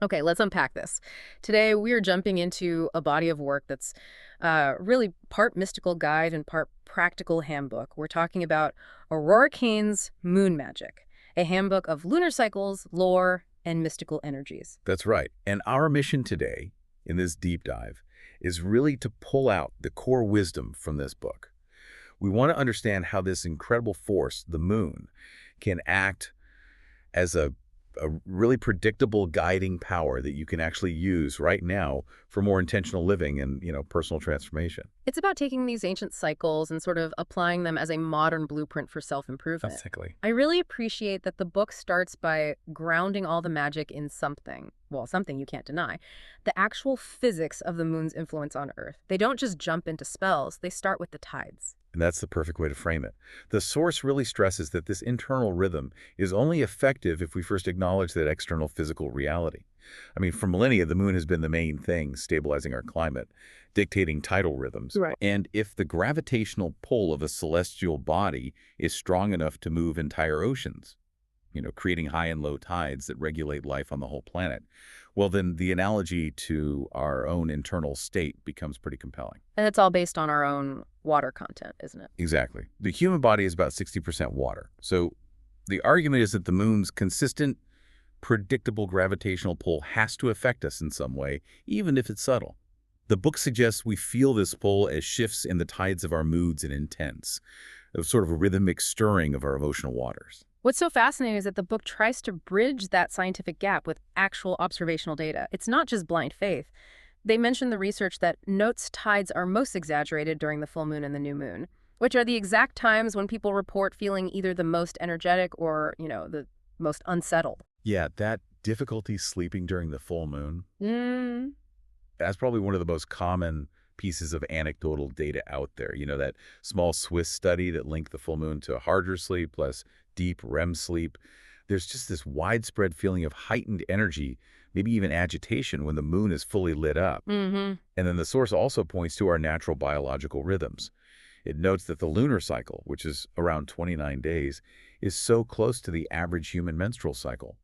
Okay, let's unpack this. Today, we are jumping into a body of work that's really part mystical guide and part practical handbook. We're talking about Aurora Kane's Moon Magic, a handbook of lunar cycles, lore, and mystical energies. That's right. And our mission today, in this deep dive, is really to pull out the core wisdom from this book. We want to understand how this incredible force, the moon, can act as a really predictable guiding power that you can actually use right now for more intentional living and, personal transformation. It's about taking these ancient cycles and sort of applying them as a modern blueprint for self-improvement. Exactly. I really appreciate that the book starts by grounding all the magic in something, well, something you can't deny, the actual physics of the moon's influence on Earth. They don't just jump into spells, they start with the tides. And that's the perfect way to frame it. The source really stresses that this internal rhythm is only effective if we first acknowledge that external physical reality. I mean, for millennia, the moon has been the main thing stabilizing our climate, dictating tidal rhythms. Right. And if the gravitational pull of a celestial body is strong enough to move entire oceans, creating high and low tides that regulate life on the whole planet, well, then the analogy to our own internal state becomes pretty compelling. And it's all based on our own water content, isn't it? Exactly. The human body is about 60% water. So the argument is that the moon's consistent, predictable gravitational pull has to affect us in some way, even if it's subtle. The book suggests we feel this pull as shifts in the tides of our moods and intents, a sort of a rhythmic stirring of our emotional waters. What's so fascinating is that the book tries to bridge that scientific gap with actual observational data. It's not just blind faith. They mention the research that notes tides are most exaggerated during the full moon and the new moon, which are the exact times when people report feeling either the most energetic or, the most unsettled. Yeah, that difficulty sleeping during the full moon, Mm. that's probably one of the most common pieces of anecdotal data out there. That small Swiss study that linked the full moon to harder sleep, less deep REM sleep. There's just this widespread feeling of heightened energy, maybe even agitation when the moon is fully lit up. Mm-hmm. And then the source also points to our natural biological rhythms. It notes that the lunar cycle, which is around 29 days, is so close to the average human menstrual cycle.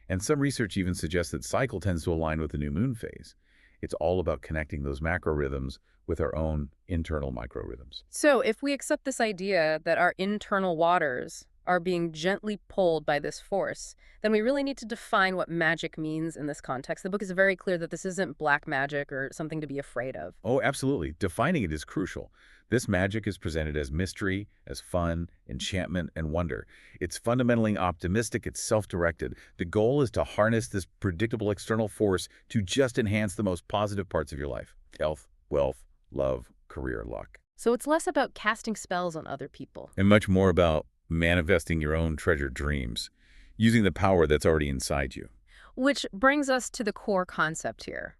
And some research even suggests that cycle tends to align with the new moon phase. It's all about connecting those macro rhythms with our own internal micro rhythms. So if we accept this idea that our internal waters are being gently pulled by this force, then we really need to define what magic means in this context. The book is very clear that this isn't black magic or something to be afraid of. Oh, absolutely. Defining it is crucial. This magic is presented as mystery, as fun, enchantment, and wonder. It's fundamentally optimistic, it's self-directed. The goal is to harness this predictable external force to just enhance the most positive parts of your life: health, wealth, love, career, luck. So it's less about casting spells on other people. And much more about manifesting your own treasured dreams, using the power that's already inside you. Which brings us to the core concept here.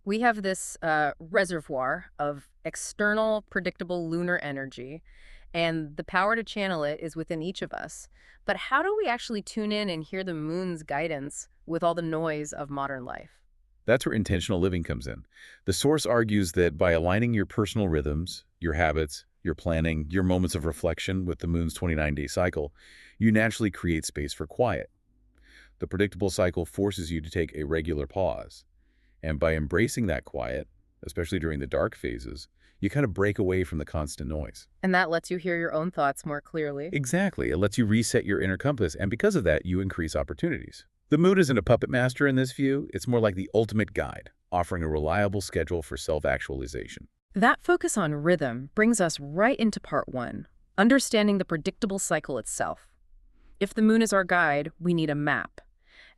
We have this reservoir of external, predictable lunar energy, and the power to channel it is within each of us. But how do we actually tune in and hear the moon's guidance with all the noise of modern life? That's where intentional living comes in. The source argues that by aligning your personal rhythms, your habits, your planning, your moments of reflection with the moon's 29-day cycle, you naturally create space for quiet. The predictable cycle forces you to take a regular pause. And by embracing that quiet, especially during the dark phases, you kind of break away from the constant noise. And that lets you hear your own thoughts more clearly. Exactly. It lets you reset your inner compass, and because of that, you increase opportunities. The moon isn't a puppet master in this view. It's more like the ultimate guide, offering a reliable schedule for self-actualization. That focus on rhythm brings us right into part one, understanding the predictable cycle itself. If the moon is our guide, we need a map.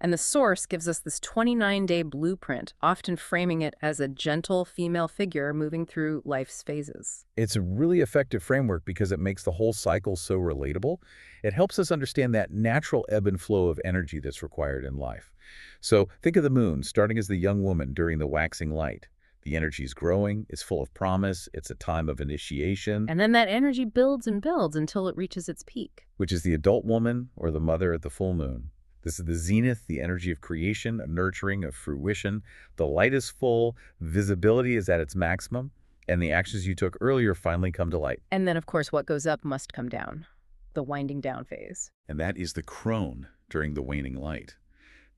And the source gives us this 29-day blueprint, often framing it as a gentle female figure moving through life's phases. It's a really effective framework because it makes the whole cycle so relatable. It helps us understand that natural ebb and flow of energy that's required in life. So think of the moon starting as the young woman during the waxing light. The energy is growing, it's full of promise, it's a time of initiation. And then that energy builds and builds until it reaches its peak. Which is the adult woman or the mother at the full moon. This is the zenith, the energy of creation, a nurturing of fruition. The light is full, visibility is at its maximum, and the actions you took earlier finally come to light. And then, of course, what goes up must come down, the winding down phase. And that is the crone during the waning light.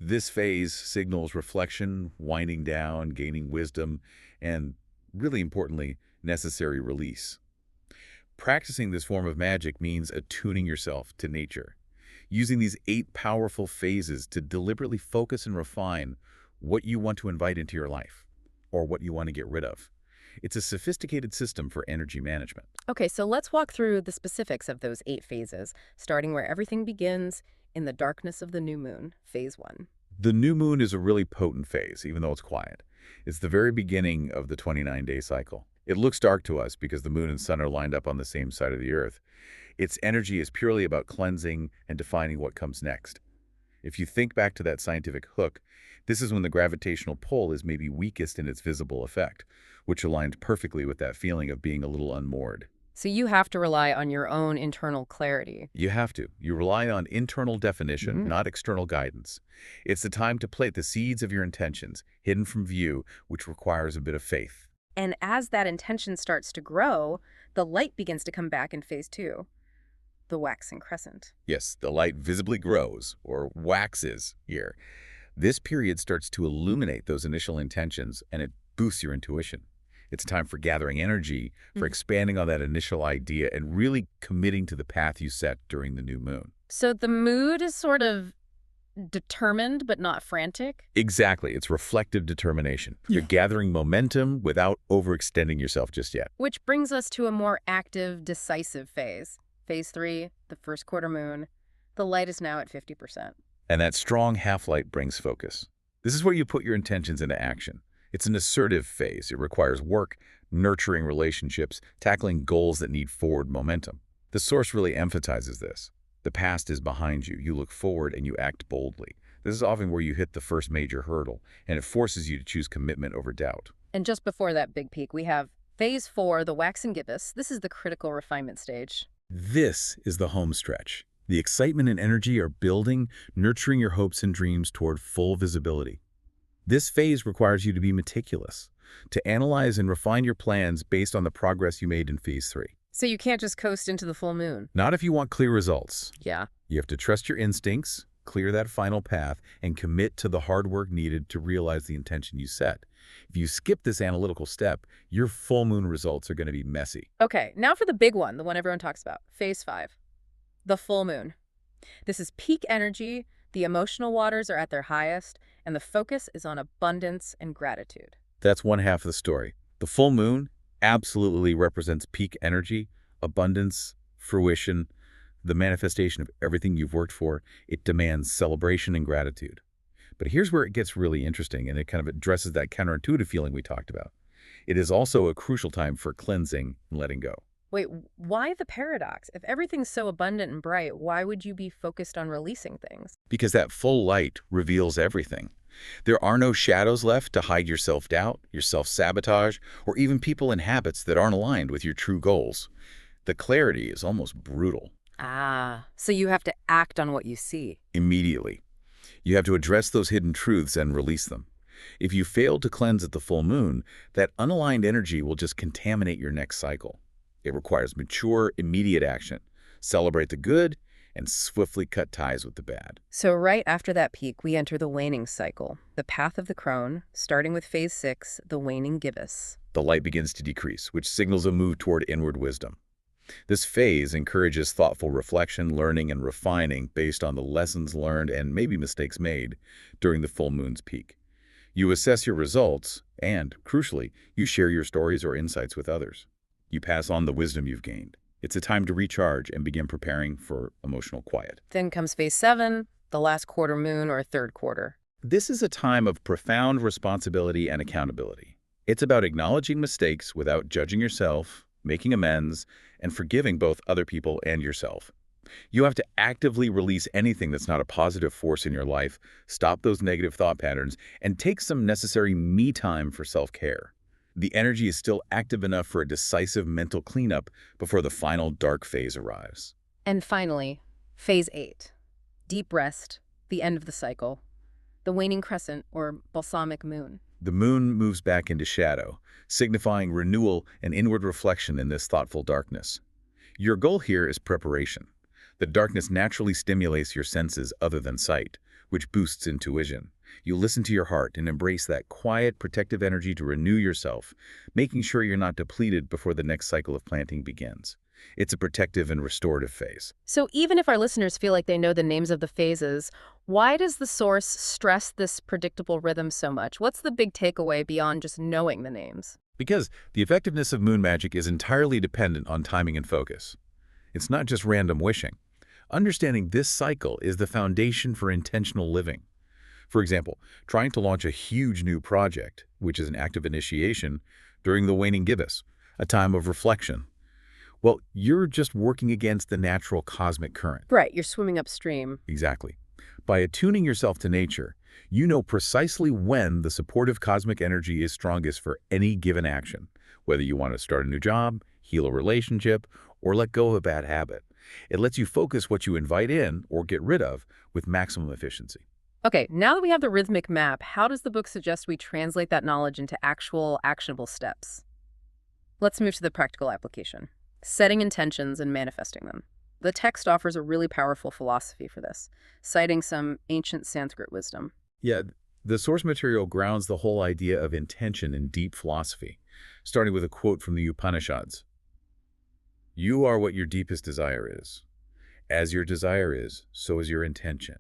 This phase signals reflection, winding down, gaining wisdom, and, really importantly, necessary release. Practicing this form of magic means attuning yourself to nature, using these 8 powerful phases to deliberately focus and refine what you want to invite into your life, or what you want to get rid of. It's a sophisticated system for energy management. Okay, so let's walk through the specifics of those 8 phases, starting where everything begins in the darkness of the new moon, phase 1. The new moon is a really potent phase, even though it's quiet. It's the very beginning of the 29-day cycle. It looks dark to us because the moon and sun are lined up on the same side of the earth. Its energy is purely about cleansing and defining what comes next. If you think back to that scientific hook, this is when the gravitational pull is maybe weakest in its visible effect, which aligned perfectly with that feeling of being a little unmoored. So you have to rely on your own internal clarity. You have to. You rely on internal definition, not external guidance. It's the time to plant the seeds of your intentions, hidden from view, which requires a bit of faith. And as that intention starts to grow, the light begins to come back in phase 2, the waxing crescent. Yes, the light visibly grows, or waxes, here. This period starts to illuminate those initial intentions, and it boosts your intuition. It's time for gathering energy, for expanding on that initial idea, and really committing to the path you set during the new moon. So the mood is sort of determined but not frantic? Exactly. It's reflective determination. You're gathering momentum without overextending yourself just yet. Which brings us to a more active, decisive phase. Phase 3, the first quarter moon. The light is now at 50%. And that strong half-light brings focus. This is where you put your intentions into action. It's an assertive phase. It requires work, nurturing relationships, tackling goals that need forward momentum. The source really emphasizes this. The past is behind you. You look forward and you act boldly. This is often where you hit the first major hurdle, and it forces you to choose commitment over doubt. And just before that big peak, we have phase 4, the waxing gibbous. This is the critical refinement stage. This is the home stretch. The excitement and energy are building, nurturing your hopes and dreams toward full visibility. This phase requires you to be meticulous, to analyze and refine your plans based on the progress you made in phase 3. So you can't just coast into the full moon. Not if you want clear results. Yeah. You have to trust your instincts, clear that final path, and commit to the hard work needed to realize the intention you set. If you skip this analytical step, your full moon results are going to be messy. Okay, now for the big one, the one everyone talks about, phase 5, the full moon. This is peak energy, the emotional waters are at their highest, and the focus is on abundance and gratitude. That's one half of the story. The full moon absolutely represents peak energy, abundance, fruition, the manifestation of everything you've worked for. It demands celebration and gratitude. But here's where it gets really interesting, and it kind of addresses that counterintuitive feeling we talked about. It is also a crucial time for cleansing and letting go. Wait, why the paradox? If everything's so abundant and bright, why would you be focused on releasing things? Because that full light reveals everything. There are no shadows left to hide your self-doubt, your self-sabotage, or even people and habits that aren't aligned with your true goals. The clarity is almost brutal. Ah, so you have to act on what you see. Immediately. You have to address those hidden truths and release them. If you fail to cleanse at the full moon, that unaligned energy will just contaminate your next cycle. It requires mature, immediate action. Celebrate the good and swiftly cut ties with the bad. So right after that peak, we enter the waning cycle, the path of the crone, starting with phase 6, the waning gibbous. The light begins to decrease, which signals a move toward inward wisdom. This phase encourages thoughtful reflection, learning, and refining based on the lessons learned and maybe mistakes made during the full moon's peak. You assess your results and, crucially, you share your stories or insights with others. You pass on the wisdom you've gained. It's a time to recharge and begin preparing for emotional quiet. Then comes phase 7, the last quarter moon or third quarter. This is a time of profound responsibility and accountability. It's about acknowledging mistakes without judging yourself, making amends, and forgiving both other people and yourself. You have to actively release anything that's not a positive force in your life, stop those negative thought patterns, and take some necessary me time for self-care. The energy is still active enough for a decisive mental cleanup before the final dark phase arrives. And finally, phase 8, deep rest, the end of the cycle, the waning crescent or balsamic moon. The moon moves back into shadow, signifying renewal and inward reflection in this thoughtful darkness. Your goal here is preparation. The darkness naturally stimulates your senses other than sight, which boosts intuition. You listen to your heart and embrace that quiet, protective energy to renew yourself, making sure you're not depleted before the next cycle of planting begins. It's a protective and restorative phase. So even if our listeners feel like they know the names of the phases, why does the source stress this predictable rhythm so much? What's the big takeaway beyond just knowing the names? Because the effectiveness of moon magic is entirely dependent on timing and focus. It's not just random wishing. Understanding this cycle is the foundation for intentional living. For example, trying to launch a huge new project, which is an act of initiation, during the waning gibbous, a time of reflection. Well, you're just working against the natural cosmic current. Right, you're swimming upstream. Exactly. By attuning yourself to nature, you know precisely when the supportive cosmic energy is strongest for any given action, whether you want to start a new job, heal a relationship, or let go of a bad habit. It lets you focus what you invite in or get rid of with maximum efficiency. Okay, now that we have the rhythmic map, how does the book suggest we translate that knowledge into actual actionable steps? Let's move to the practical application. Setting intentions and manifesting them. The text offers a really powerful philosophy for this, citing some ancient Sanskrit wisdom. Yeah, the source material grounds the whole idea of intention in deep philosophy, starting with a quote from the Upanishads. "You are what your deepest desire is. As your desire is, so is your intention.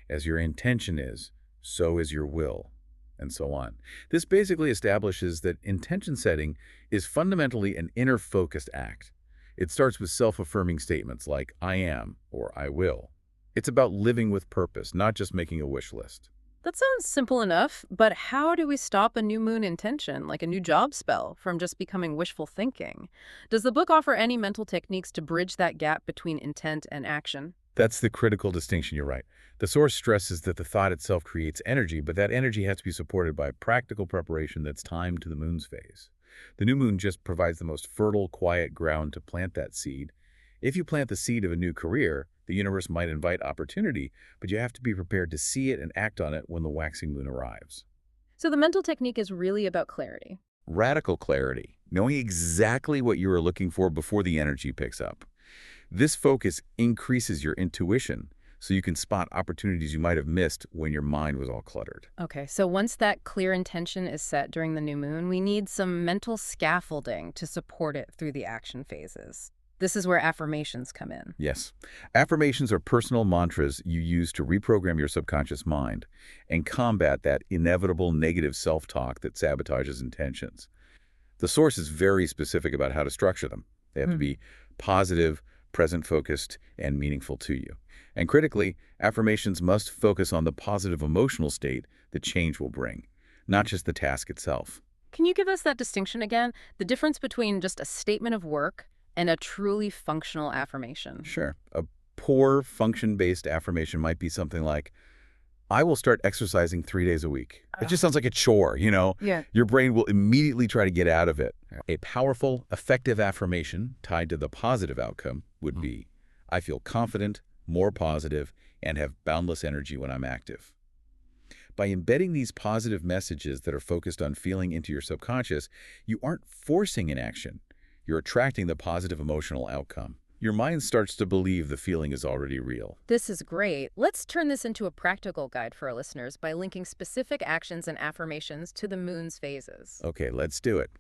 As your intention is, so is your will," and so on. This basically establishes that intention setting is fundamentally an inner-focused act. It starts with self-affirming statements like "I am" or "I will." It's about living with purpose, not just making a wish list. That sounds simple enough, but how do we stop a new moon intention, like a new job spell, from just becoming wishful thinking? Does the book offer any mental techniques to bridge that gap between intent and action? That's the critical distinction, you're right. The source stresses that the thought itself creates energy, but that energy has to be supported by practical preparation that's timed to the moon's phase. The new moon just provides the most fertile, quiet ground to plant that seed. If you plant the seed of a new career, the universe might invite opportunity, but you have to be prepared to see it and act on it when the waxing moon arrives. So the mental technique is really about clarity. Radical clarity, knowing exactly what you are looking for before the energy picks up. This focus increases your intuition, so you can spot opportunities you might have missed when your mind was all cluttered. Okay, so once that clear intention is set during the new moon, we need some mental scaffolding to support it through the action phases. This is where affirmations come in. Yes. Affirmations are personal mantras you use to reprogram your subconscious mind and combat that inevitable negative self-talk that sabotages intentions. The source is very specific about how to structure them. They have to be positive, present-focused, and meaningful to you. And critically, affirmations must focus on the positive emotional state that change will bring, not just the task itself. Can you give us that distinction again? The difference between just a statement of work and a truly functional affirmation. Sure. A poor function-based affirmation might be something like, "I will start exercising 3 days a week." It just sounds like a chore, you know? Yeah. Your brain will immediately try to get out of it. A powerful, effective affirmation tied to the positive outcome would be, "I feel confident, more positive, and have boundless energy when I'm active." By embedding these positive messages that are focused on feeling into your subconscious, you aren't forcing an action. You're attracting the positive emotional outcome. Your mind starts to believe the feeling is already real. This is great. Let's turn this into a practical guide for our listeners by linking specific actions and affirmations to the moon's phases. Okay, let's do it.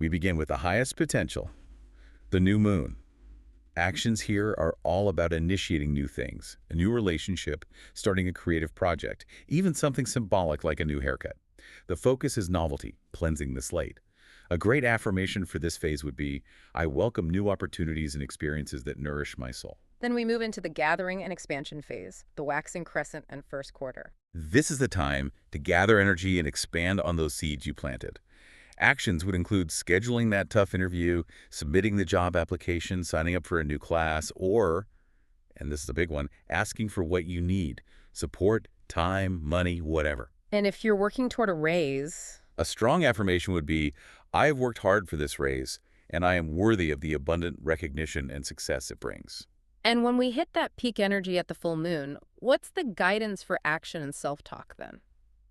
We begin with the highest potential, the new moon. Actions here are all about initiating new things, a new relationship, starting a creative project, even something symbolic like a new haircut. The focus is novelty, cleansing the slate. A great affirmation for this phase would be, "I welcome new opportunities and experiences that nourish my soul." Then we move into the gathering and expansion phase, the waxing crescent and first quarter. This is the time to gather energy and expand on those seeds you planted. Actions would include scheduling that tough interview, submitting the job application, signing up for a new class, or, and this is a big one, asking for what you need: support, time, money, whatever. And if you're working toward a raise, A strong affirmation would be, "I have worked hard for this raise, and I am worthy of the abundant recognition and success it brings." and when we hit that peak energy at the full moon, what's the guidance for action and self-talk then?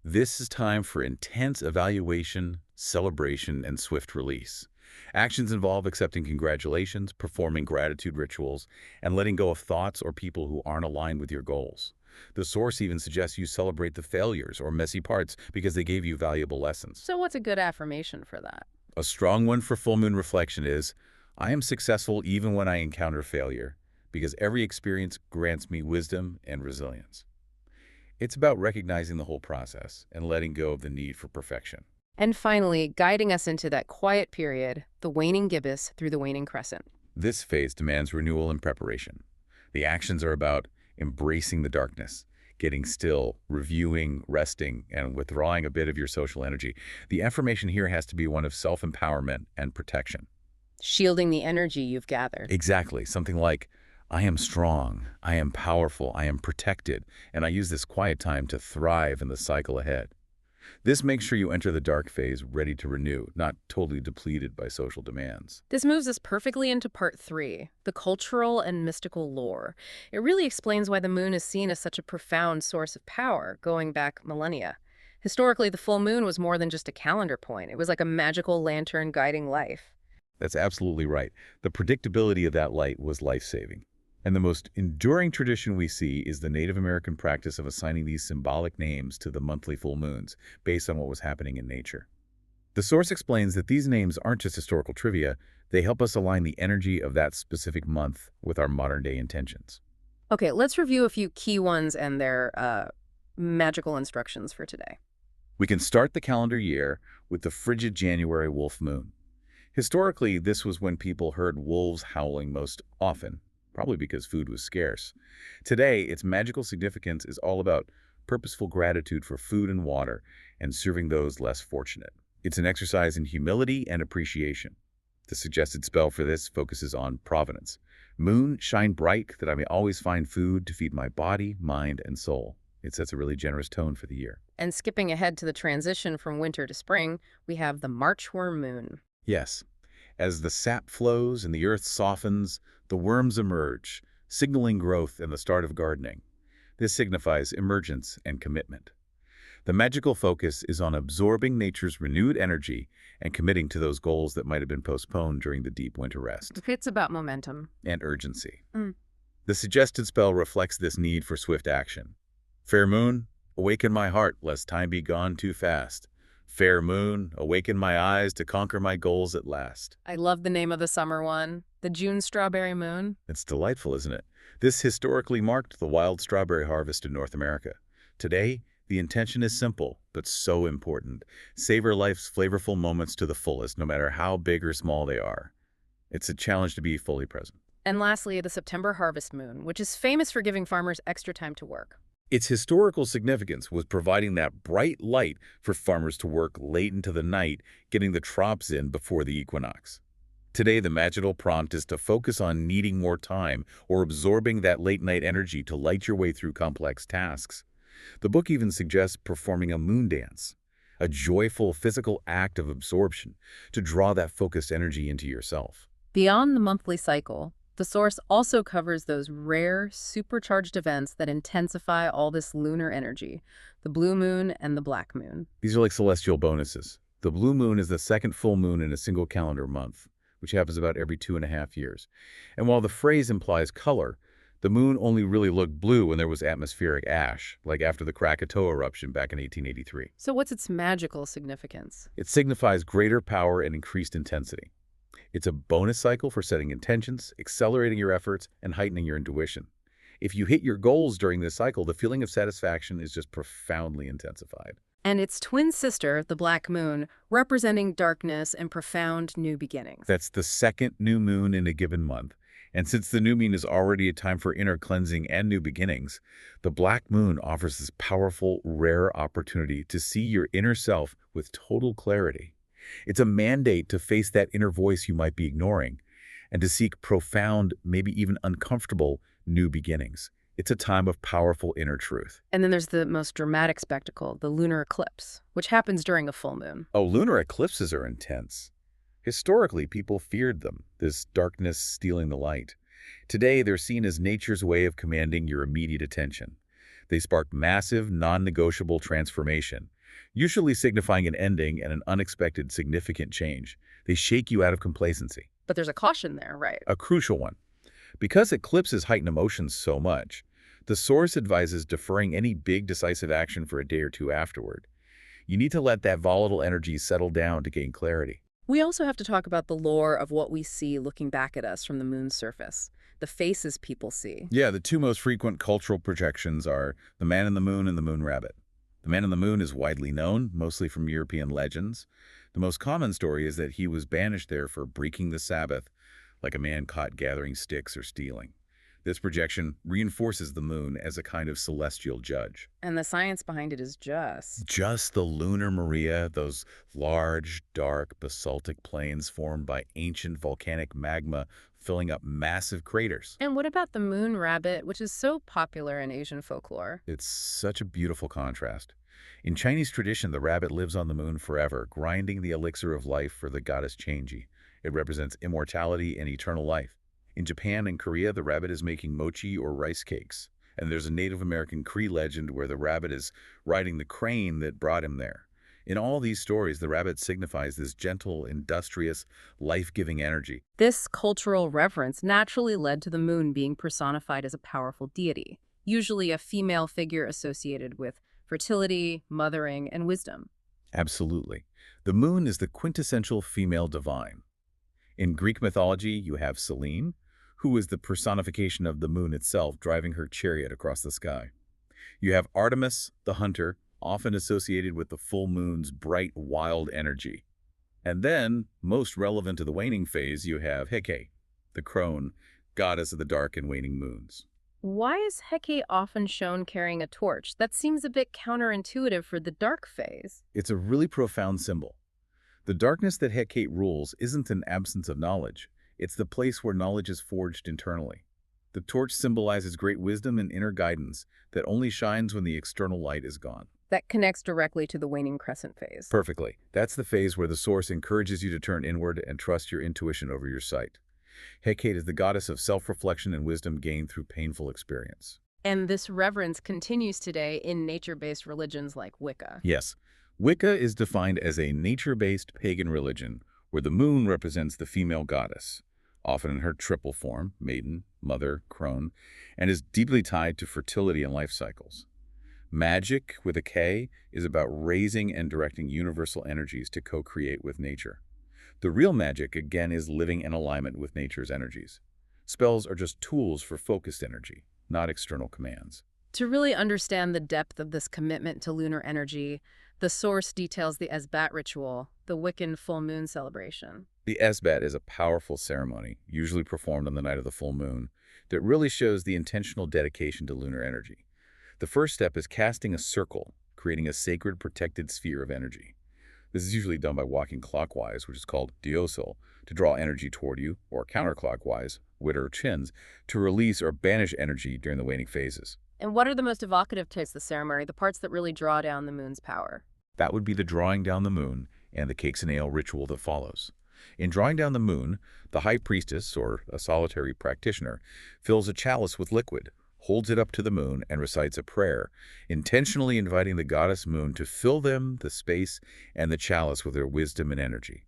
This is time for intense evaluation, celebration, and swift release. Actions involve accepting congratulations, performing gratitude rituals, and letting go of thoughts or people who aren't aligned with your goals. The source even suggests you celebrate the failures or messy parts because they gave you valuable lessons. So what's a good affirmation for that? A strong one for full moon reflection is, I am successful even when I encounter failure, because every experience grants me wisdom and resilience. It's about recognizing the whole process and letting go of the need for perfection. And finally, guiding us into that quiet period, the waning gibbous through the waning crescent. This phase demands renewal and preparation. The actions are about embracing the darkness, getting still, reviewing, resting, and withdrawing a bit of your social energy. The affirmation here has to be one of self-empowerment and protection. Shielding the energy you've gathered. Exactly. Something like, I am strong, I am powerful, I am protected, and I use this quiet time to thrive in the cycle ahead. This makes sure you enter the dark phase ready to renew, not totally depleted by social demands. This moves us perfectly into part 3, the cultural and mystical lore. It really explains why the moon is seen as such a profound source of power, going back millennia. Historically, the full moon was more than just a calendar point. It was like a magical lantern guiding life. That's absolutely right. The predictability of that light was life-saving. And the most enduring tradition we see is the Native American practice of assigning these symbolic names to the monthly full moons based on what was happening in nature. The source explains that these names aren't just historical trivia, they help us align the energy of that specific month with our modern-day intentions. Okay, let's review a few key ones and their magical instructions for today. We can start the calendar year with the frigid January wolf moon. Historically, this was when people heard wolves howling most often, probably because food was scarce. Today, its magical significance is all about purposeful gratitude for food and water and serving those less fortunate. It's an exercise in humility and appreciation. The suggested spell for this focuses on providence. Moon, shine bright that I may always find food to feed my body, mind, and soul. It sets a really generous tone for the year. And skipping ahead to the transition from winter to spring, we have the Marchworm moon. Yes, as the sap flows and the earth softens, the worms emerge, signaling growth and the start of gardening. This signifies emergence and commitment. The magical focus is on absorbing nature's renewed energy and committing to those goals that might have been postponed during the deep winter rest. It's about momentum. And urgency. Mm. The suggested spell reflects this need for swift action. Fair moon, awaken my heart, lest time be gone too fast. Fair moon, awaken my eyes to conquer my goals at last. I love the name of the summer one, the June strawberry moon. It's delightful, isn't it? This historically marked the wild strawberry harvest in North America. Today, the intention is simple, but so important. Savor life's flavorful moments to the fullest, no matter how big or small they are. It's a challenge to be fully present. And lastly, the September harvest moon, which is famous for giving farmers extra time to work. Its historical significance was providing that bright light for farmers to work late into the night, getting the crops in before the equinox. Today, the magical prompt is to focus on needing more time or absorbing that late-night energy to light your way through complex tasks. The book even suggests performing a moon dance, a joyful physical act of absorption to draw that focused energy into yourself. Beyond the monthly cycle, the source also covers those rare, supercharged events that intensify all this lunar energy, the blue moon and the black moon. These are like celestial bonuses. The blue moon is the second full moon in a single calendar month, which happens about every 2.5 years. And while the phrase implies color, the moon only really looked blue when there was atmospheric ash, like after the Krakatoa eruption back in 1883. So what's its magical significance? It signifies greater power and increased intensity. It's a bonus cycle for setting intentions, accelerating your efforts, and heightening your intuition. If you hit your goals during this cycle, the feeling of satisfaction is just profoundly intensified. And its twin sister, the black moon, representing darkness and profound new beginnings. That's the second new moon in a given month. And since the new moon is already a time for inner cleansing and new beginnings, the black moon offers this powerful, rare opportunity to see your inner self with total clarity. It's a mandate to face that inner voice you might be ignoring and to seek profound, maybe even uncomfortable, new beginnings. It's a time of powerful inner truth. And then there's the most dramatic spectacle, the lunar eclipse, which happens during a full moon. Oh, lunar eclipses are intense. Historically, people feared them, this darkness stealing the light. Today, they're seen as nature's way of commanding your immediate attention. They spark massive, non-negotiable transformation, usually signifying an ending and an unexpected significant change. They shake you out of complacency. But there's a caution there, right? A crucial one. Because eclipses heighten emotions so much, The source advises deferring any big decisive action for a day or two afterward. You need to let that volatile energy settle down to gain clarity. We also have to talk about the lore of what we see looking back at us from the moon's surface, the faces people see. Yeah, the two most frequent cultural projections are the man in the moon and the moon rabbit. The man in the moon is widely known, mostly from European legends. The most common story is that he was banished there for breaking the Sabbath, like a man caught gathering sticks or stealing. This projection reinforces the moon as a kind of celestial judge. And the science behind it is Just the lunar Maria, those large, dark, basaltic plains formed by ancient volcanic magma filling up massive craters. And what about the moon rabbit, which is so popular in Asian folklore? It's such a beautiful contrast. In Chinese tradition, the rabbit lives on the moon forever, grinding the elixir of life for the goddess Chang'e. It represents immortality and eternal life. In Japan and Korea, the rabbit is making mochi or rice cakes. And there's a Native American Cree legend where the rabbit is riding the crane that brought him there. In all these stories, the rabbit signifies this gentle, industrious, life-giving energy. This cultural reverence naturally led to the moon being personified as a powerful deity, usually a female figure associated with fertility, mothering, and wisdom. Absolutely. The moon is the quintessential female divine. In Greek mythology, you have Selene, who is the personification of the moon itself driving her chariot across the sky. You have Artemis, the hunter, often associated with the full moon's bright, wild energy. And then, most relevant to the waning phase, you have Heke, the crone, goddess of the dark and waning moons. Why is Heke often shown carrying a torch? That seems a bit counterintuitive for the dark phase. It's a really profound symbol. The darkness that Hecate rules isn't an absence of knowledge. It's the place where knowledge is forged internally. The torch symbolizes great wisdom and inner guidance that only shines when the external light is gone. That connects directly to the waning crescent phase. Perfectly. That's the phase where the source encourages you to turn inward and trust your intuition over your sight. Hecate is the goddess of self-reflection and wisdom gained through painful experience. And this reverence continues today in nature-based religions like Wicca. Yes, Wicca is defined as a nature-based pagan religion where the moon represents the female goddess, often in her triple form, maiden, mother, crone, and is deeply tied to fertility and life cycles. Magic, with a K, is about raising and directing universal energies to co-create with nature. The real magic, again, is living in alignment with nature's energies. Spells are just tools for focused energy, not external commands. To really understand the depth of this commitment to lunar energy, the source details the Esbat ritual, the Wiccan full moon celebration. The Esbat is a powerful ceremony, usually performed on the night of the full moon, that really shows the intentional dedication to lunar energy. The first step is casting a circle, creating a sacred, protected sphere of energy. This is usually done by walking clockwise, which is called diosil, to draw energy toward you, or counterclockwise, wit or chins, to release or banish energy during the waning phases. And what are the most evocative parts of the ceremony, the parts that really draw down the moon's power? That would be the drawing down the moon and the cakes and ale ritual that follows. In drawing down the moon, the high priestess, or a solitary practitioner, fills a chalice with liquid, holds it up to the moon, and recites a prayer, intentionally inviting the goddess moon to fill them, the space, and the chalice with her wisdom and energy.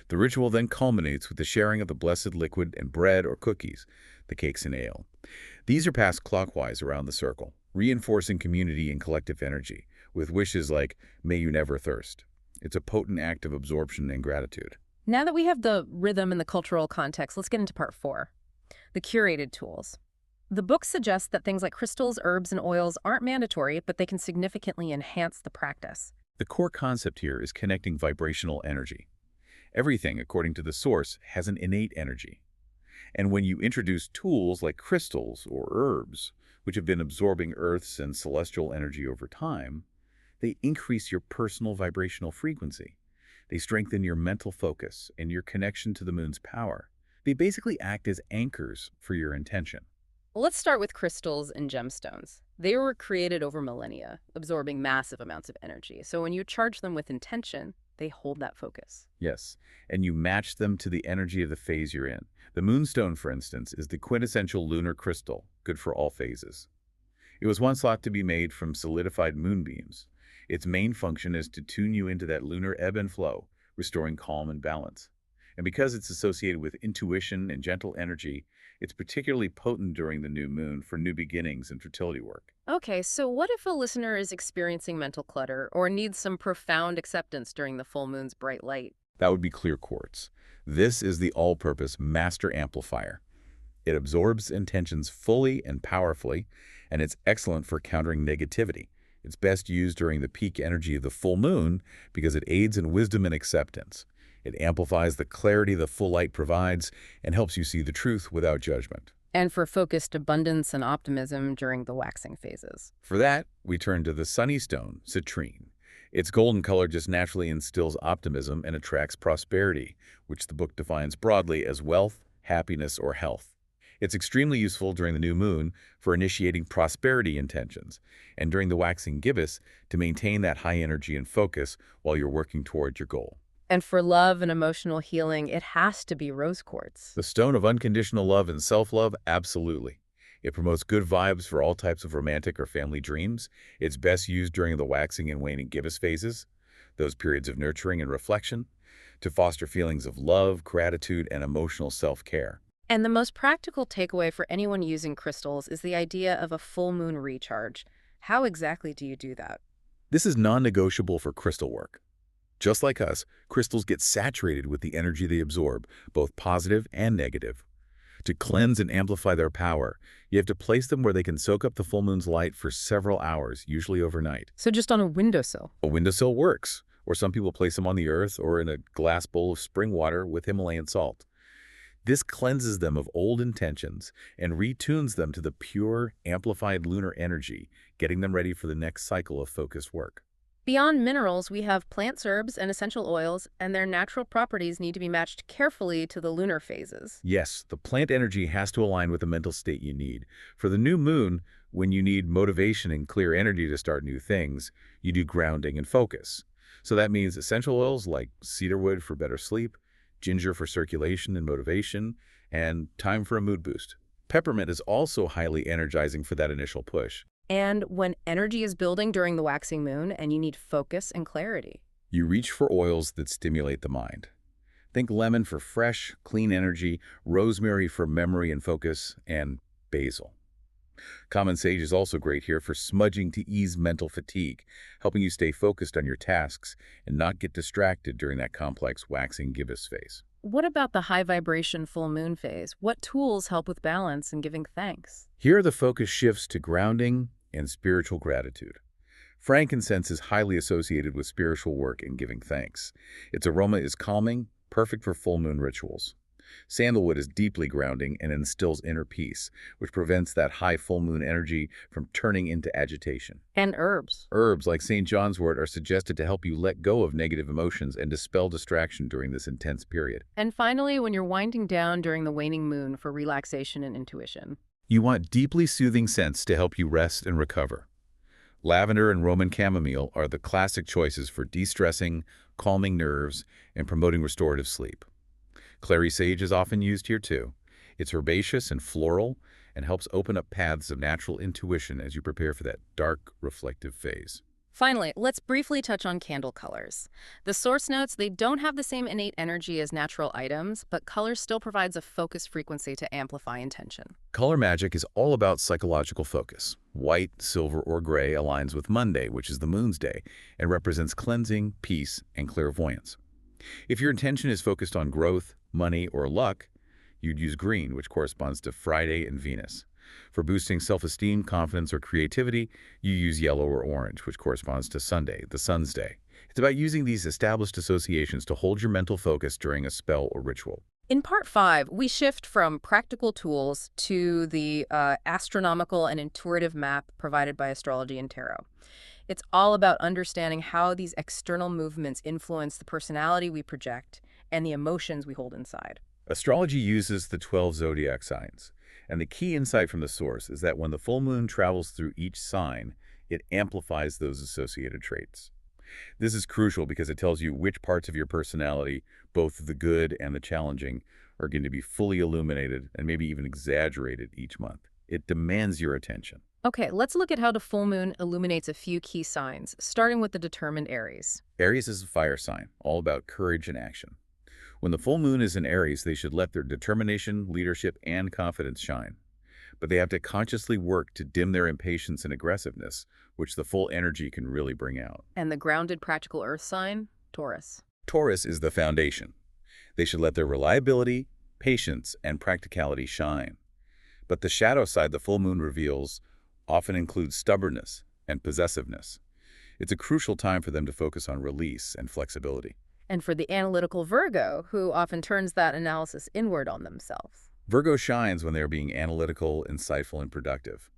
The ritual then culminates with the sharing of the blessed liquid and bread or cookies, the cakes and ale. These are passed clockwise around the circle, reinforcing community and collective energy, with wishes like, "May you never thirst." It's a potent act of absorption and gratitude. Now that we have the rhythm and the cultural context, let's get into part 4, the curated tools. The book suggests that things like crystals, herbs, and oils aren't mandatory, but they can significantly enhance the practice. The core concept here is connecting vibrational energy. Everything, according to the source, has an innate energy. And when you introduce tools like crystals or herbs, which have been absorbing Earth's and celestial energy over time, they increase your personal vibrational frequency. They strengthen your mental focus and your connection to the moon's power. They basically act as anchors for your intention. Let's start with crystals and gemstones. They were created over millennia, absorbing massive amounts of energy. So when you charge them with intention, they hold that focus. Yes, and you match them to the energy of the phase you're in. The moonstone, for instance, is the quintessential lunar crystal, good for all phases. It was once thought to be made from solidified moonbeams. Its main function is to tune you into that lunar ebb and flow, restoring calm and balance. And because it's associated with intuition and gentle energy, It's particularly potent during the new moon for new beginnings and fertility work. Okay, so what if a listener is experiencing mental clutter or needs some profound acceptance during the full moon's bright light? That would be clear quartz. This is the all-purpose master amplifier. It absorbs intentions fully and powerfully, and it's excellent for countering negativity. It's best used during the peak energy of the full moon because it aids in wisdom and acceptance. It amplifies the clarity the full light provides and helps you see the truth without judgment. And for focused abundance and optimism during the waxing phases. For that, we turn to the sunny stone, citrine. Its golden color just naturally instills optimism and attracts prosperity, which the book defines broadly as wealth, happiness, or health. It's extremely useful during the new moon for initiating prosperity intentions, and during the waxing gibbous to maintain that high energy and focus while you're working toward your goal. And for love and emotional healing, it has to be rose quartz. The stone of unconditional love and self-love, absolutely. It promotes good vibes for all types of romantic or family dreams. It's best used during the waxing and waning gibbous phases, those periods of nurturing and reflection, to foster feelings of love, gratitude, and emotional self-care. And the most practical takeaway for anyone using crystals is the idea of a full moon recharge. How exactly do you do that? This is non-negotiable for crystal work. Just like us, crystals get saturated with the energy they absorb, both positive and negative. To cleanse and amplify their power, you have to place them where they can soak up the full moon's light for several hours, usually overnight. So just on a windowsill? A windowsill works, or some people place them on the earth or in a glass bowl of spring water with Himalayan salt. This cleanses them of old intentions and retunes them to the pure, amplified lunar energy, getting them ready for the next cycle of focused work. Beyond minerals, we have plants, herbs, and essential oils, and their natural properties need to be matched carefully to the lunar phases. Yes, the plant energy has to align with the mental state you need. For the new moon, when you need motivation and clear energy to start new things, you do grounding and focus. So that means essential oils like cedarwood for better sleep, ginger for circulation and motivation, and thyme for a mood boost. Peppermint is also highly energizing for that initial push. And when energy is building during the waxing moon and you need focus and clarity. You reach for oils that stimulate the mind. Think lemon for fresh, clean energy, rosemary for memory and focus, and basil. Common sage is also great here for smudging to ease mental fatigue, helping you stay focused on your tasks and not get distracted during that complex waxing gibbous phase. What about the high vibration full moon phase? What tools help with balance and giving thanks? Here the focus shifts to grounding and spiritual gratitude. Frankincense is highly associated with spiritual work and giving thanks. Its aroma is calming, perfect for full moon rituals. Sandalwood is deeply grounding and instills inner peace, which prevents that high full moon energy from turning into agitation. And herbs. Herbs like St. John's wort are suggested to help you let go of negative emotions and dispel distraction during this intense period. And finally, when you're winding down during the waning moon for relaxation and intuition. You want deeply soothing scents to help you rest and recover. Lavender and Roman chamomile are the classic choices for de-stressing, calming nerves, and promoting restorative sleep. Clary sage is often used here too. It's herbaceous and floral and helps open up paths of natural intuition as you prepare for that dark, reflective phase. Finally, let's briefly touch on candle colors. The source notes, they don't have the same innate energy as natural items, but color still provides a focused frequency to amplify intention. Color magic is all about psychological focus. White, silver, or gray aligns with Monday, which is the moon's day, and represents cleansing, peace, and clairvoyance. If your intention is focused on growth, money, or luck, you'd use green, which corresponds to Friday and Venus. For boosting self-esteem, confidence, or creativity, you use yellow or orange, which corresponds to Sunday, the sun's day. It's about using these established associations to hold your mental focus during a spell or ritual. In Part 5, we shift from practical tools to the astronomical and intuitive map provided by astrology and tarot. It's all about understanding how these external movements influence the personality we project and the emotions we hold inside. Astrology uses the 12 zodiac signs, and the key insight from the source is that when the full moon travels through each sign, it amplifies those associated traits. This is crucial because it tells you which parts of your personality, both the good and the challenging, are going to be fully illuminated and maybe even exaggerated each month. It demands your attention. Okay, let's look at how the full moon illuminates a few key signs, starting with the determined Aries. Aries is a fire sign, all about courage and action. When the full moon is in Aries, they should let their determination, leadership, and confidence shine. But they have to consciously work to dim their impatience and aggressiveness, which the full energy can really bring out. And the grounded practical earth sign? Taurus. Taurus is the foundation. They should let their reliability, patience, and practicality shine. But the shadow side the full moon reveals often includes stubbornness and possessiveness. It's a crucial time for them to focus on release and flexibility. And for the analytical Virgo, who often turns that analysis inward on themselves. Virgo shines when they are being analytical, insightful, and productive.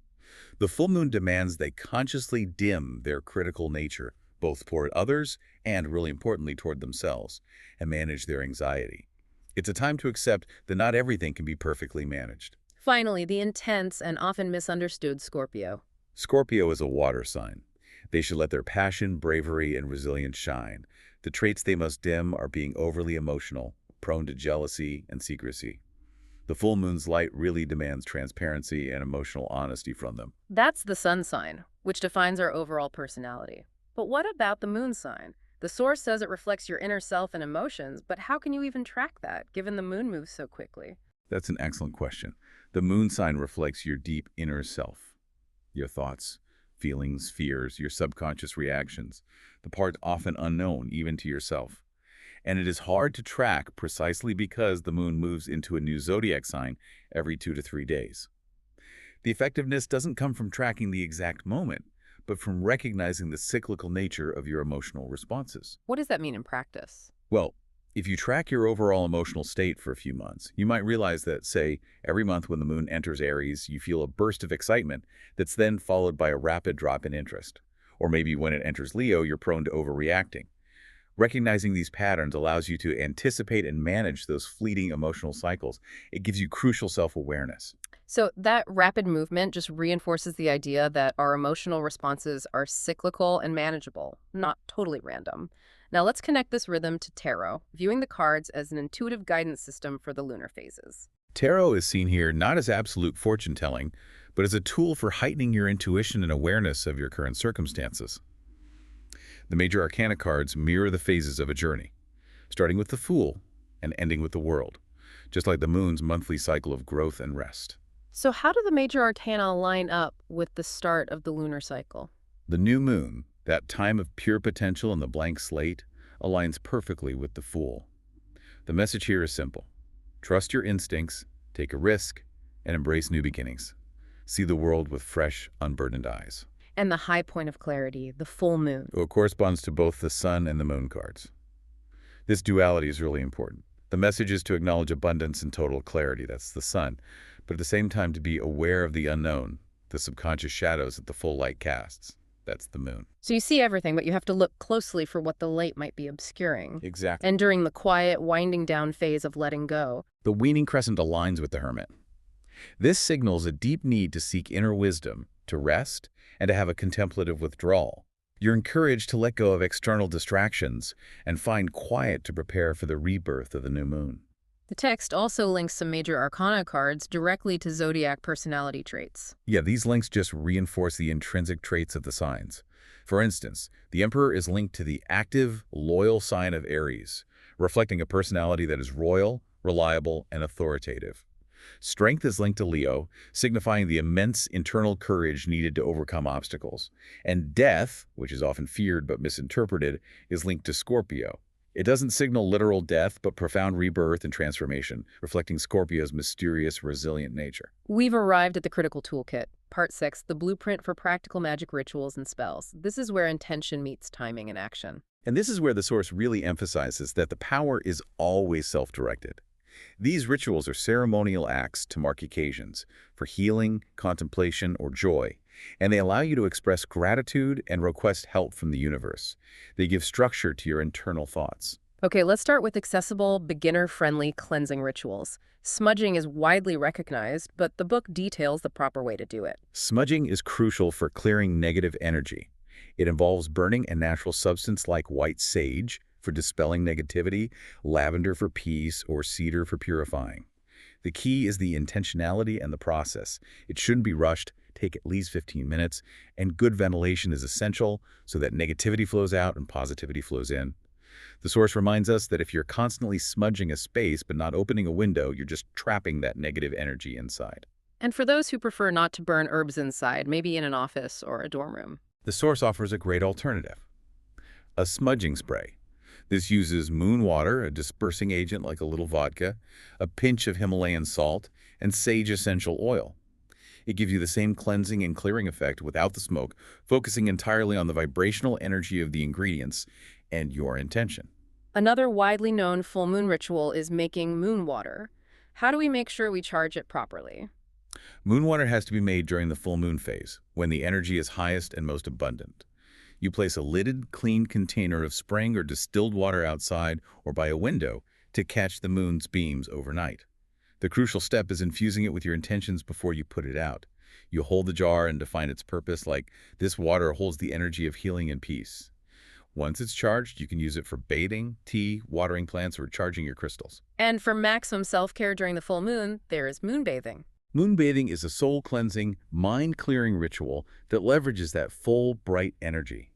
The full moon demands they consciously dim their critical nature, both toward others and, really importantly, toward themselves, and manage their anxiety. It's a time to accept that not everything can be perfectly managed. Finally, the intense and often misunderstood Scorpio. Scorpio is a water sign. They should let their passion, bravery, and resilience shine. The traits they must dim are being overly emotional, prone to jealousy and secrecy. The full moon's light really demands transparency and emotional honesty from them. That's the sun sign, which defines our overall personality. But what about the moon sign? The source says it reflects your inner self and emotions, but how can you even track that, given the moon moves so quickly? That's an excellent question. The moon sign reflects your deep inner self, your thoughts, feelings, fears, your subconscious reactions, the part often unknown even to yourself. And it is hard to track precisely because the moon moves into a new zodiac sign every 2 to 3 days. The effectiveness doesn't come from tracking the exact moment, but from recognizing the cyclical nature of your emotional responses. What does that mean in practice? Well, if you track your overall emotional state for a few months, you might realize that, say, every month when the moon enters Aries, you feel a burst of excitement that's then followed by a rapid drop in interest. Or maybe when it enters Leo, you're prone to overreacting. Recognizing these patterns allows you to anticipate and manage those fleeting emotional cycles. It gives you crucial self-awareness. So that rapid movement just reinforces the idea that our emotional responses are cyclical and manageable, not totally random. Now let's connect this rhythm to tarot, viewing the cards as an intuitive guidance system for the lunar phases. Tarot is seen here not as absolute fortune-telling, but as a tool for heightening your intuition and awareness of your current circumstances. The major arcana cards mirror the phases of a journey, starting with the Fool and ending with the World, just like the moon's monthly cycle of growth and rest. So how do the major arcana line up with the start of the lunar cycle? The new moon, that time of pure potential and the blank slate, aligns perfectly with the Fool. The message here is simple. Trust your instincts, take a risk, and embrace new beginnings. See the world with fresh, unburdened eyes. And the high point of clarity, the full moon. It corresponds to both the sun and the moon cards. This duality is really important. The message is to acknowledge abundance and total clarity, that's the sun, but at the same time to be aware of the unknown, the subconscious shadows that the full light casts. That's the moon. So you see everything, but you have to look closely for what the light might be obscuring. Exactly. And during the quiet, winding down phase of letting go. The waning crescent aligns with the hermit. This signals a deep need to seek inner wisdom, to rest, and to have a contemplative withdrawal. You're encouraged to let go of external distractions and find quiet to prepare for the rebirth of the new moon. The text also links some major arcana cards directly to zodiac personality traits. Yeah, these links just reinforce the intrinsic traits of the signs. For instance, the Emperor is linked to the active, loyal sign of Aries, reflecting a personality that is royal, reliable, and authoritative. Strength is linked to Leo, signifying the immense internal courage needed to overcome obstacles. And death, which is often feared but misinterpreted, is linked to Scorpio. It doesn't signal literal death, but profound rebirth and transformation, reflecting Scorpio's mysterious, resilient nature. We've arrived at the critical toolkit. Part 6, the blueprint for practical magic rituals and spells. This is where intention meets timing and action. And this is where the source really emphasizes that the power is always self-directed. These rituals are ceremonial acts to mark occasions, for healing, contemplation, or joy, and they allow you to express gratitude and request help from the universe. They give structure to your internal thoughts. Okay, let's start with accessible, beginner-friendly cleansing rituals. Smudging is widely recognized, but the book details the proper way to do it. Smudging is crucial for clearing negative energy. It involves burning a natural substance like white sage for dispelling negativity, lavender for peace, or cedar for purifying. The key is the intentionality and the process. It shouldn't be rushed, take at least 15 minutes, and good ventilation is essential so that negativity flows out and positivity flows in. The source reminds us that if you're constantly smudging a space but not opening a window, you're just trapping that negative energy inside. And for those who prefer not to burn herbs inside, maybe in an office or a dorm room. The source offers a great alternative, a smudging spray. This uses moon water, a dispersing agent like a little vodka, a pinch of Himalayan salt, and sage essential oil. It gives you the same cleansing and clearing effect without the smoke, focusing entirely on the vibrational energy of the ingredients and your intention. Another widely known full moon ritual is making moon water. How do we make sure we charge it properly? Moon water has to be made during the full moon phase, when the energy is highest and most abundant. You place a lidded, clean container of spring or distilled water outside or by a window to catch the moon's beams overnight. The crucial step is infusing it with your intentions before you put it out. You hold the jar and define its purpose, like this water holds the energy of healing and peace. Once it's charged, you can use it for bathing, tea, watering plants, or charging your crystals. And for maximum self-care during the full moon, there is moonbathing. Moonbathing is a soul-cleansing, mind-clearing ritual that leverages that full, bright energy.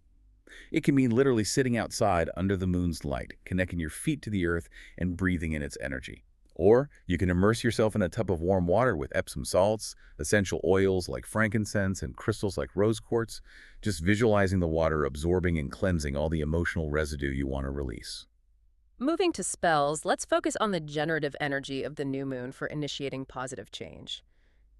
It can mean literally sitting outside under the moon's light, connecting your feet to the earth and breathing in its energy. Or you can immerse yourself in a tub of warm water with Epsom salts, essential oils like frankincense, and crystals like rose quartz, just visualizing the water absorbing and cleansing all the emotional residue you want to release. Moving to spells, let's focus on the generative energy of the new moon for initiating positive change.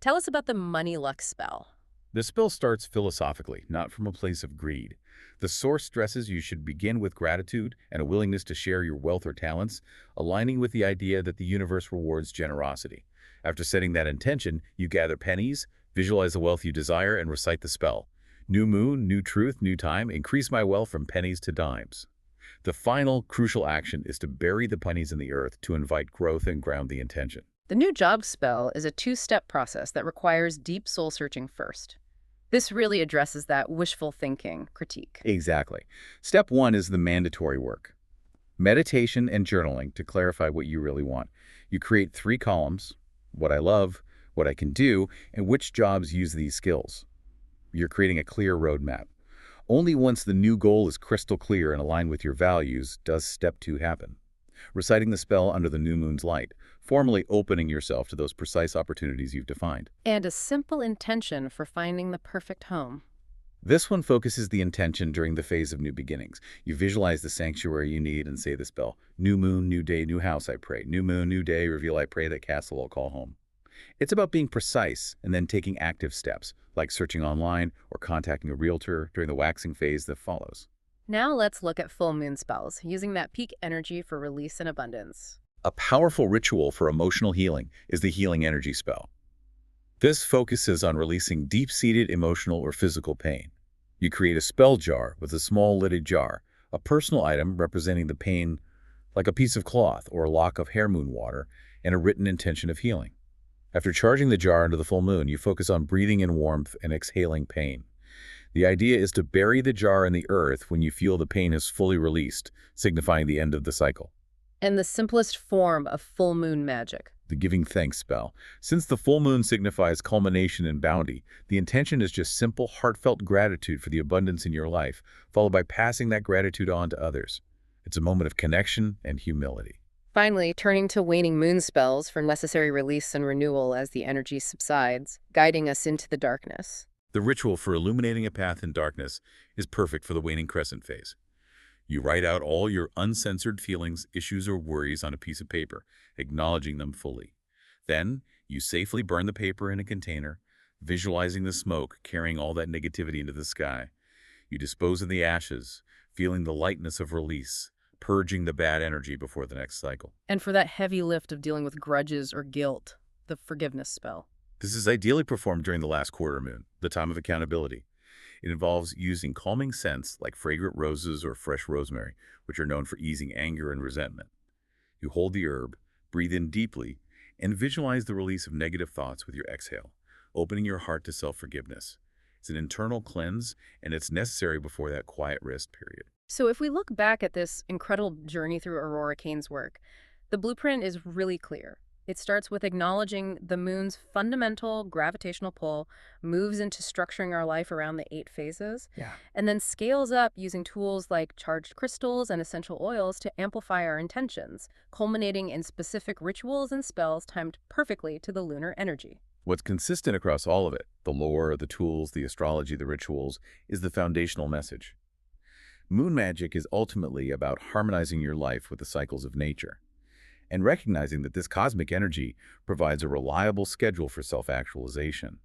Tell us about the money luck spell. The spell starts philosophically, not from a place of greed. The source stresses you should begin with gratitude and a willingness to share your wealth or talents, aligning with the idea that the universe rewards generosity. After setting that intention, you gather pennies, visualize the wealth you desire, and recite the spell. New moon, new truth, new time, increase my wealth from pennies to dimes. The final, crucial action is to bury the pennies in the earth to invite growth and ground the intention. The new job spell is a two-step process that requires deep soul-searching first. This really addresses that wishful thinking critique. Exactly. Step one is the mandatory work. Meditation and journaling to clarify what you really want. You create 3 columns: what I love, what I can do, and which jobs use these skills. You're creating a clear roadmap. Only once the new goal is crystal clear and aligned with your values does step 2 happen. Reciting the spell under the new moon's light, formally opening yourself to those precise opportunities you've defined. And a simple intention for finding the perfect home. This one focuses the intention during the phase of new beginnings. You visualize the sanctuary you need and say the spell. New moon, new day, new house, I pray. New moon, new day, reveal, I pray, that castle I'll call home. It's about being precise and then taking active steps, like searching online or contacting a realtor during the waxing phase that follows. Now let's look at full moon spells, using that peak energy for release and abundance. A powerful ritual for emotional healing is the healing energy spell. This focuses on releasing deep-seated emotional or physical pain. You create a spell jar with a small lidded jar, a personal item representing the pain like a piece of cloth or a lock of hair moon water, and a written intention of healing. After charging the jar under the full moon, you focus on breathing in warmth and exhaling pain. The idea is to bury the jar in the earth when you feel the pain is fully released, signifying the end of the cycle. And the simplest form of full moon magic. The giving thanks spell. Since the full moon signifies culmination and bounty, the intention is just simple, heartfelt gratitude for the abundance in your life, followed by passing that gratitude on to others. It's a moment of connection and humility. Finally, turning to waning moon spells for necessary release and renewal as the energy subsides, guiding us into the darkness. The ritual for illuminating a path in darkness is perfect for the waning crescent phase. You write out all your uncensored feelings, issues, or worries on a piece of paper, acknowledging them fully. Then, you safely burn the paper in a container, visualizing the smoke carrying all that negativity into the sky. You dispose of the ashes, feeling the lightness of release, purging the bad energy before the next cycle. And for that heavy lift of dealing with grudges or guilt, the forgiveness spell. This is ideally performed during the last quarter moon, the time of accountability. It involves using calming scents like fragrant roses or fresh rosemary, which are known for easing anger and resentment. You hold the herb, breathe in deeply, and visualize the release of negative thoughts with your exhale, opening your heart to self-forgiveness. It's an internal cleanse, and it's necessary before that quiet rest period. So if we look back at this incredible journey through Aurora Kane's work, the blueprint is really clear. It starts with acknowledging the moon's fundamental gravitational pull, moves into structuring our life around the 8 phases, Yeah. and then scales up using tools like charged crystals and essential oils to amplify our intentions, culminating in specific rituals and spells timed perfectly to the lunar energy. What's consistent across all of it, the lore, the tools, the astrology, the rituals, is the foundational message. Moon magic is ultimately about harmonizing your life with the cycles of nature and recognizing that this cosmic energy provides a reliable schedule for self-actualization.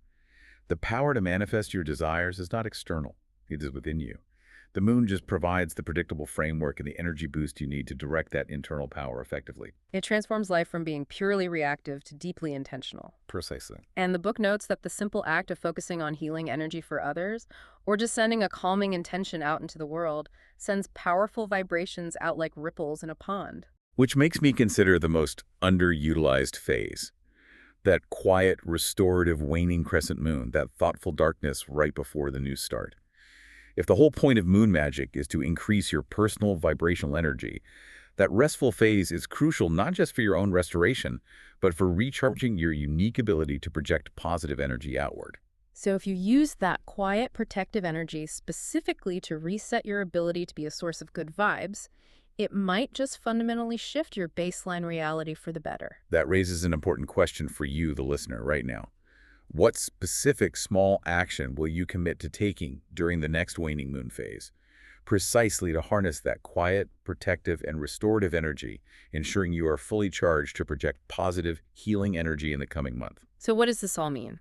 The power to manifest your desires is not external, it is within you. The moon just provides the predictable framework and the energy boost you need to direct that internal power effectively. It transforms life from being purely reactive to deeply intentional. Precisely. And the book notes that the simple act of focusing on healing energy for others, or just sending a calming intention out into the world, sends powerful vibrations out like ripples in a pond. Which makes me consider the most underutilized phase. That quiet, restorative, waning crescent moon, that thoughtful darkness right before the new start. If the whole point of moon magic is to increase your personal vibrational energy, that restful phase is crucial not just for your own restoration, but for recharging your unique ability to project positive energy outward. So if you use that quiet, protective energy specifically to reset your ability to be a source of good vibes, it might just fundamentally shift your baseline reality for the better. That raises an important question for you, the listener, right now. What specific small action will you commit to taking during the next waning moon phase, precisely to harness that quiet, protective, and restorative energy, ensuring you are fully charged to project positive, healing energy in the coming month? So what does this all mean?